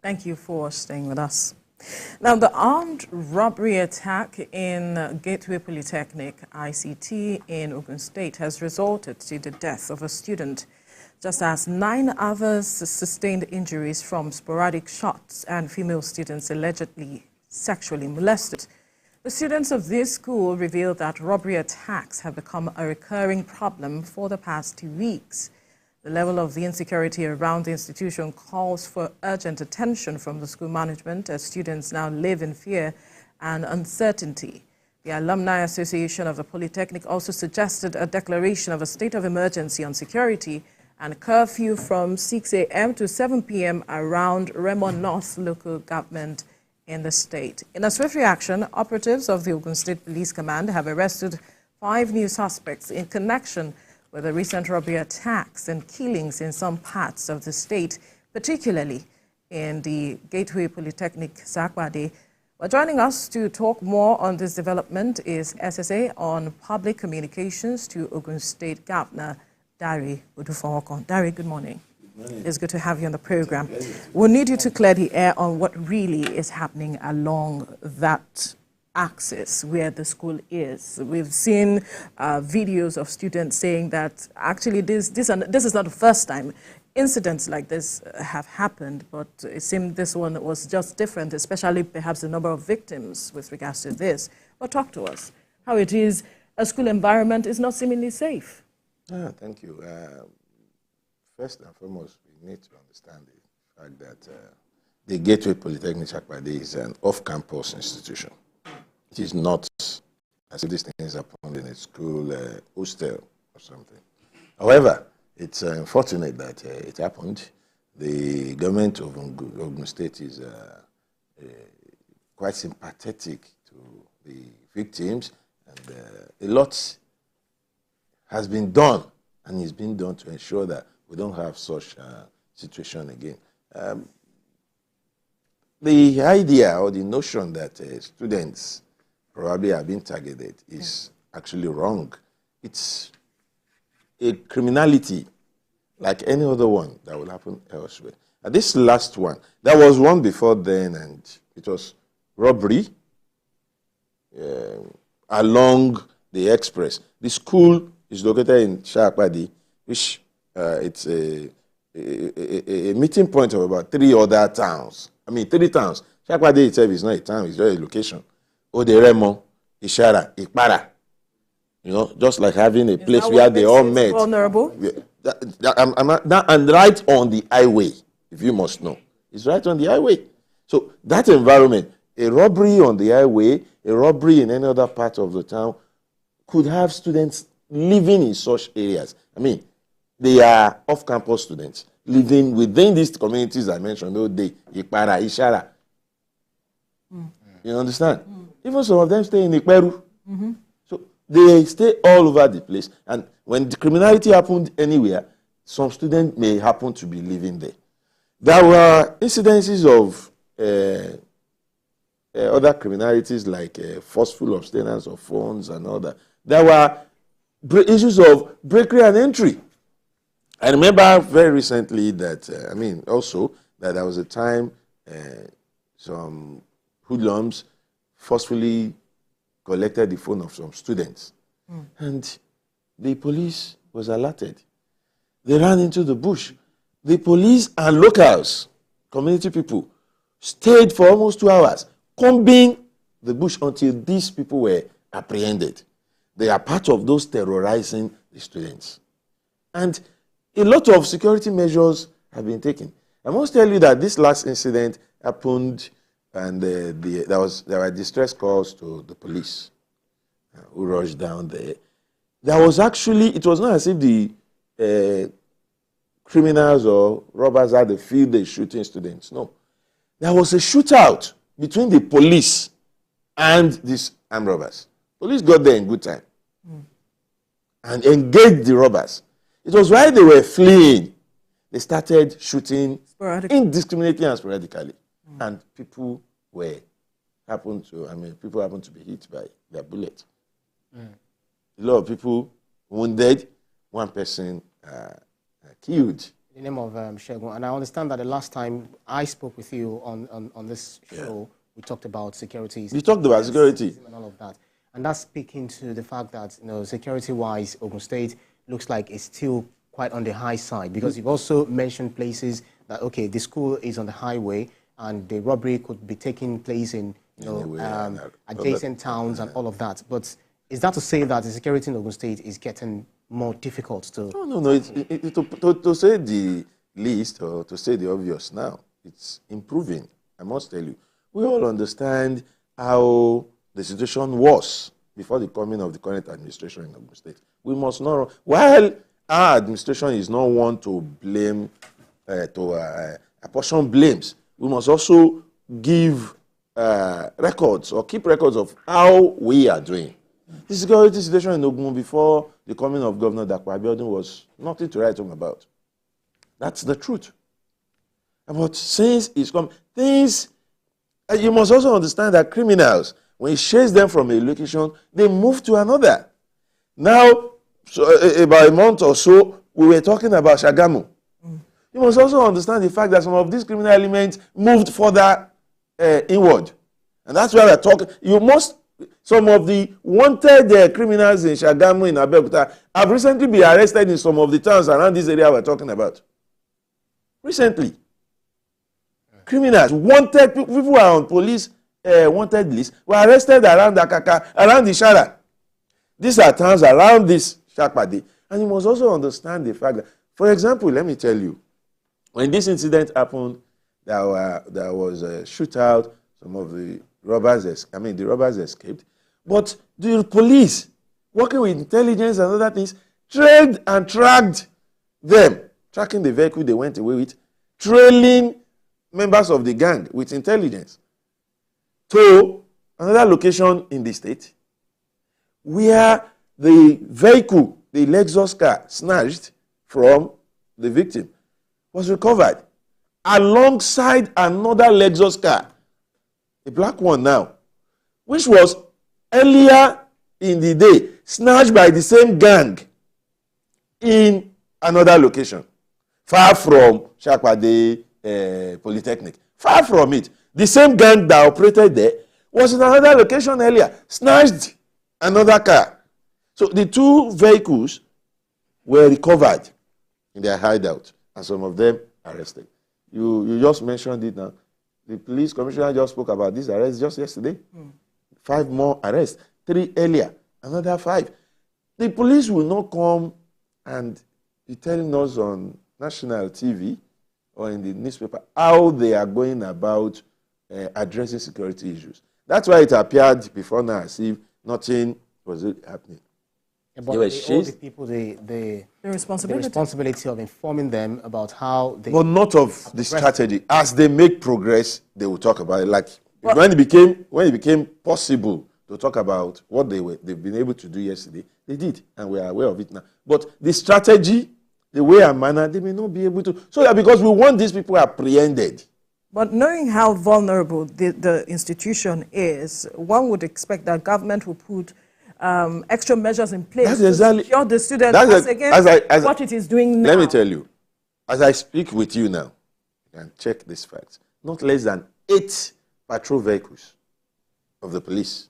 Thank you for staying with us. Now, the armed robbery attack in Gateway Polytechnic, ICT, in Ogun State has resulted to the death of a student, just as 9 others sustained injuries from sporadic shots and female students allegedly sexually molested. The students of this school revealed that robbery attacks have become a recurring problem for the past 2 weeks. The level of the insecurity around the institution calls for urgent attention from the school management as students now live in fear and uncertainty. The Alumni Association of the Polytechnic also suggested a declaration of a state of emergency on security and curfew from 6 a.m. to 7 p.m. around Remo North local government in the state. In a swift reaction, operatives of the Ogun State Police Command have arrested 5 new suspects in connection with the recent robbery attacks and killings in some parts of the state, particularly in the Gateway Polytechnic Sakwade. Well, joining us to talk more on this development is SSA on Public Communications to Ogun State Governor Dari Odufowokon. Dari, good morning. Good morning. It's good to have you on the program. We'll need you to clear the air on what really is happening along that axis where the school is. We've seen videos of students saying that actually this is not the first time incidents like this have happened, but it seemed this one was just different, especially perhaps the number of victims with regards to this. But talk to us how it is a school environment is not seemingly safe. Thank you. First and foremost, we need to understand the fact that the Gateway Polytechnic Sakwade is an off-campus institution. It is not as if these things happened in a school hostel or something. However, it's unfortunate that it happened. The government of Ogun State is quite sympathetic to the victims, and a lot has been done and is being done to ensure that we don't have such situation again. The idea or the notion that students probably have been targeted is actually wrong. It's a criminality like any other one that will happen elsewhere. And this last one, there was one before then, and it was robbery along the express. The school is located in Sakwade, which it's a meeting point of about 3 other towns. I mean, 3 towns. Sakwade itself is not a town, it's just a location. Oderemo, Ishara, Ikpara. You know, just like having a place where they all met. Vulnerable? And right on the highway, if you must know. It's right on the highway. So that environment, a robbery on the highway, a robbery in any other part of the town, could have students living in such areas. I mean, they are off-campus students living within these communities I mentioned, Ode, Ikpara, Ishara. You understand? Even some of them stay in Ikperu. So they stay all over the place. And when the criminality happened anywhere, some students may happen to be living there. There were incidences of other criminalities like forceful obtainance of phones and all that. There were issues of breakery and entry. I remember very recently that, also that there was a time some hoodlums forcefully collected the phone of some students. And the police was alerted. They ran into the bush. The police and locals, community people, stayed for almost 2 hours, combing the bush until these people were apprehended. They are part of those terrorizing the students. And a lot of security measures have been taken. I must tell you that this last incident happened, and there were distress calls to the police who rushed down there. There was actually, it was not as if the criminals or robbers had the field day shooting students. No. There was a shootout between the police and these armed robbers. Police got there in good time and engaged the robbers. It was while they were fleeing, they started shooting indiscriminately and sporadically. And people happened to be hit by their bullet. A lot of people wounded, one person killed In the name of Shegun, and I understand that the last time I spoke with you on this show, we talked about security. We talked about security and all of that, and that's speaking to the fact that security-wise, Ogun State looks like it's still quite on the high side, because you've also mentioned places that the school is on the highway and the robbery could be taking place in adjacent towns and all of that. But is that to say that the security in Ogun State is getting more difficult to? No. To say the least, or to say the obvious now, it's improving. I must tell you, we all understand how the situation was before the coming of the current administration in Ogun State. We must not, while our administration is not one to blame, apportion blames, we must also give records or keep records of how we are doing. The security situation in Ogun before the coming of Governor Dakwa Abiodun was nothing to write home about. That's the truth. But since it's come, things, you must also understand that criminals, when you chase them from a location, they move to another. Now, about a month or so, we were talking about Shagamu. You must also understand the fact that some of these criminal elements moved further inward. And that's why we're talking. Some of the wanted criminals in Shagamu, in Abeokuta, have recently been arrested in some of the towns around this area we're talking about. Recently. Criminals, wanted people who are on police wanted list, were arrested around Akaka, around Ishara. These are towns around this Shakpadi. And you must also understand the fact that, for example, let me tell you, when this incident happened, there was a shootout, some of the robbers escaped. But the police, working with intelligence and other things, trailed and tracked them, tracking the vehicle they went away with, trailing members of the gang with intelligence to another location in the state where the vehicle, the Lexus car snatched from the victim, was recovered alongside another Lexus car, a black one now, which was earlier in the day snatched by the same gang in another location, far from Shakpade Polytechnic. Far from it. The same gang that operated there was in another location earlier, snatched another car. So the two vehicles were recovered in their hideout, and some of them arrested. You just mentioned it now. The police commissioner just spoke about this arrest just yesterday. 5 more arrests, 3 earlier, another 5. The police will not come and be telling us on national TV or in the newspaper how they are going about addressing security issues. That's why it appeared before now as if nothing was really happening. But all the people, the responsibility of informing them about how they... But not of the strategy. As they make progress, they will talk about it. Like when it became possible to talk about what they've been able to do yesterday, they did, and we are aware of it now. But the strategy, the way and manner, they may not be able to. So that because we want these people apprehended. But knowing how vulnerable the institution is, one would expect that government will put extra measures in place to secure the students against what it is doing now. Let me tell you, as I speak with you now, you can check these facts. Not less than 8 patrol vehicles of the police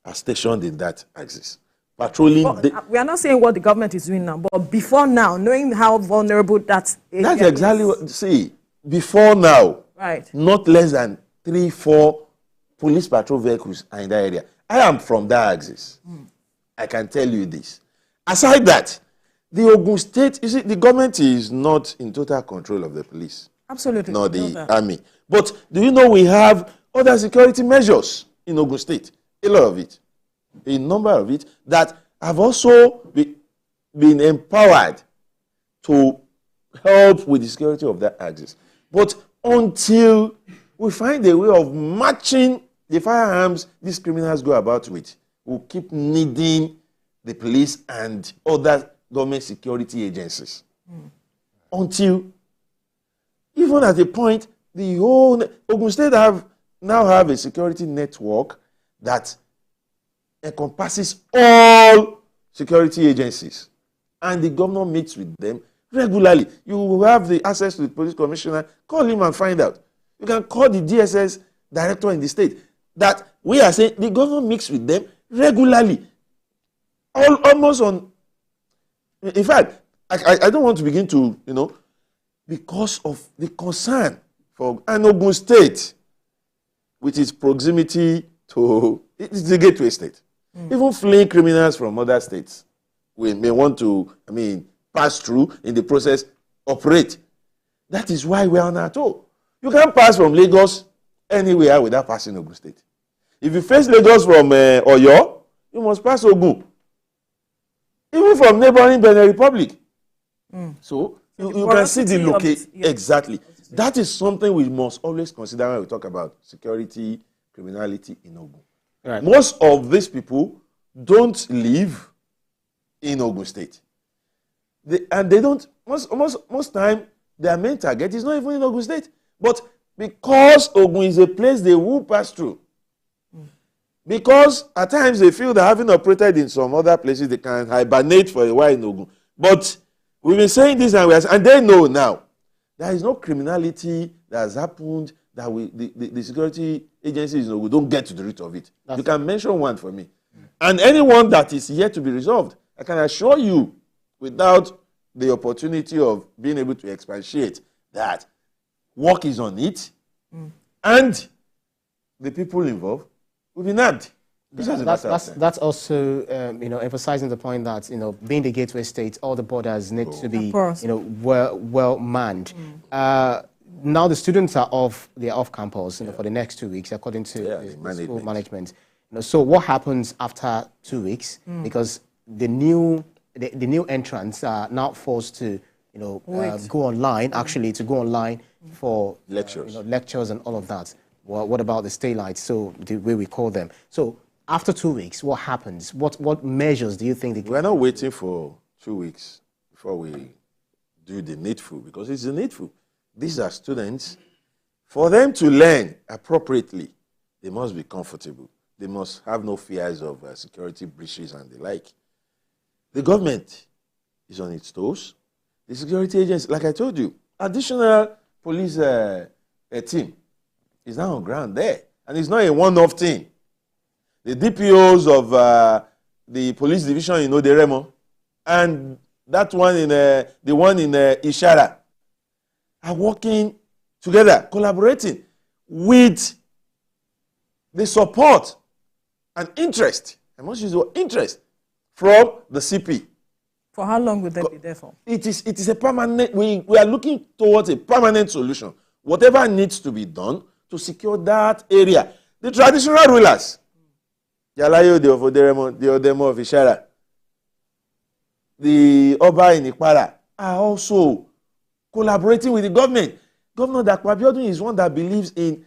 are stationed in that axis. Patrolling. We are not saying what the government is doing now, but before now, knowing how vulnerable that area That's exactly what. See, before now, right? Not less than 3-4 police patrol vehicles are in that area. I am from that axis. I can tell you this. Aside that, the Ogun State, you see, the government is not in total control of the police. Absolutely. Nor the army. But do you know we have other security measures in Ogun State? A lot of it. A number of it that have also been empowered to help with the security of that axis. But until we find a way of matching the firearms these criminals go about with, we'll keep needing the police and other government security agencies. Until, even at a point, the whole Ogun State now have a security network that encompasses all security agencies. And the governor meets with them regularly. You have the access to the police commissioner. Call him and find out. You can call the DSS director in the state. That we are saying the government mix with them regularly. Almost on. In fact, I don't want to begin to, because of the concern for Ogun State, with its proximity to, it's the gateway state. Even fleeing criminals from other states, we may want to, pass through, in the process, operate. That is why we are on our toe. You can't pass from Lagos anywhere without passing Ogun State. If you face Lagos from Oyo, you must pass Ogun. Even from neighboring Benin Republic. So you can see the location. Exactly. That is something we must always consider when we talk about security, criminality in Ogun. Right. Most of these people don't live in Ogun State. They don't, most time, their main target is not even in Ogun State. But because Ogun is a place they will pass through, because at times they feel that having operated in some other places, they can hibernate for a while in Ogun. But we've been saying this and they know now. There is no criminality that has happened that the security agencies in Ogun don't get to the root of it. You can mention one for me. And anyone that is yet to be resolved, I can assure you, without the opportunity of being able to expatiate, that work is on it, and the people involved will be nabbed. That's also emphasizing the point that being the gateway state, all the borders need to be well manned. Now the students are off campus for the next 2 weeks, according to the school management. So what happens after 2 weeks? Because the new entrants are now forced to go online. Actually, to go online for lectures and all of that. Well, what about the staylights? So the way we call them. So after 2 weeks, what happens? What measures do you think? We're not waiting for 2 weeks before we do the needful, because it's the needful. These are students. For them to learn appropriately, they must be comfortable. They must have no fears of security breaches and the like. The government is on its toes. The security agents, like I told you, additional police team is now on ground there. And it's not a one-off thing. The DPOs of the police division in Oderemo and that one in the one in Ishara are working together, collaborating with the support and interest, I must use the word interest, from the CP. For how long would they be there for? It is a permanent, we are looking towards a permanent solution. Whatever needs to be done to secure that area. The traditional rulers, Yalayo de Ofoderemo, the Odemo of Ishara, the Oba in Ikpara, are also collaborating with the government. Governor Dakwa Abiodun is one that believes in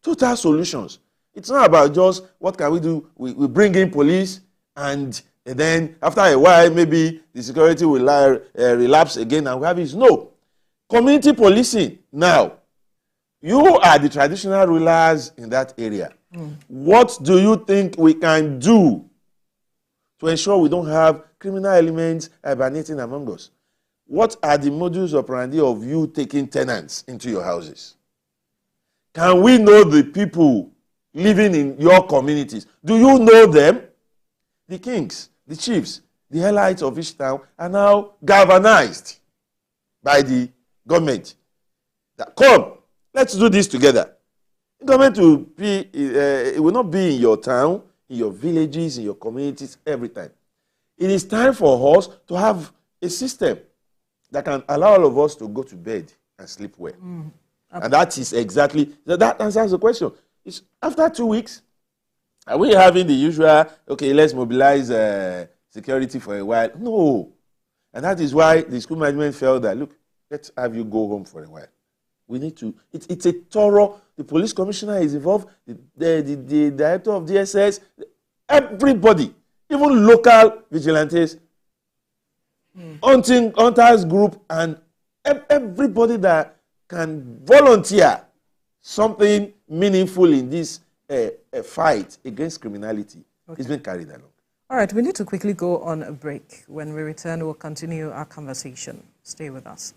total solutions. It's not about just what can we do. We bring in police and then after a while maybe the security will relapse again and we have it. No. Community policing now. You are the traditional rulers in that area. What do you think we can do to ensure we don't have criminal elements hibernating among us? What are the modus operandi of you taking tenants into your houses? Can we know the people living in your communities? Do you know them? The kings, the chiefs, the elites of each town are now galvanized by the government. That, come, let's do this together. The government will be, it will not be in your town, in your villages, in your communities every time. It is time for us to have a system that can allow all of us to go to bed and sleep well. And that is exactly, that answers the question. It's after 2 weeks, are we having the usual, okay, let's mobilize security for a while? No. And that is why the school management felt that, look, let's have you go home for a while. We need to, it's a thorough, the police commissioner is involved, the director of DSS, everybody, even local vigilantes, hunters group, and everybody that can volunteer something meaningful in this fight against criminality is being carried along. All right, we need to quickly go on a break. When we return, we'll continue our conversation. Stay with us.